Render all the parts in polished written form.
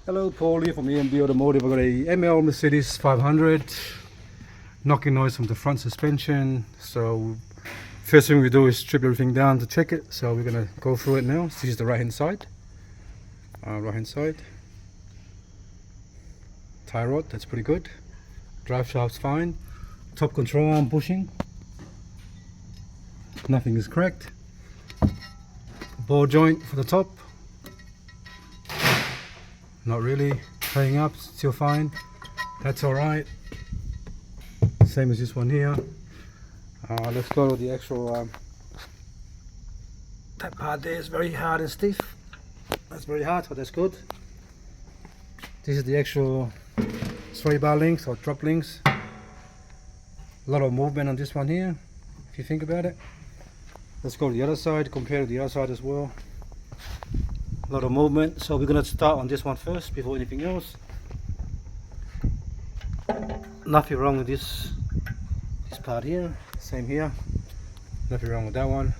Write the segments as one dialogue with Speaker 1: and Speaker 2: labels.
Speaker 1: Hello, Paul here from EMB Automotive. I've got a ML Mercedes 500, knocking noise from the front suspension. So first thing we do is strip everything down to check it. So we're gonna go through it now. This is the right hand side. Tie rod, that's pretty good. Drive shaft's fine. Top control arm bushing, nothing is cracked. Ball joint for the top, not really playing up, still fine. That's all right. Same as this one here. Let's go to the actual. That part there is very hard and stiff. That's very hard, but that's good. This is the actual sway bar links or drop links. A lot of movement on this one here, if you think about it. Let's go to the other side, compare to the other side as well. A lot of movement, so we're going to start on this one first before anything else. Nothing wrong with this part here, same here. Nothing wrong with that one,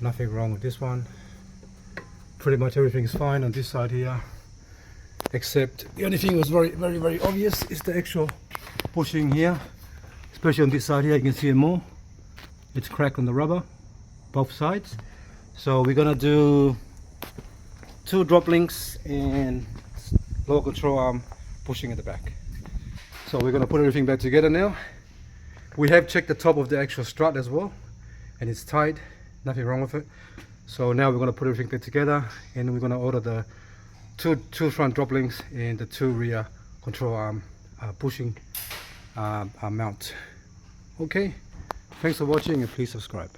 Speaker 1: nothing wrong with this one. Pretty much everything is fine on this side here, except the only thing that was very obvious is the actual bushing here, especially on this side here. You can see it more, it's cracked on the rubber both sides. So we're gonna do 2 drop links and lower control arm pushing at the back. So we're gonna put everything back together now. We have checked the top of the actual strut as well, and it's tight, nothing wrong with it. So now we're gonna put everything back together, and we're gonna order the two front drop links and the 2 rear control arm pushing mount. Okay, thanks for watching and please subscribe.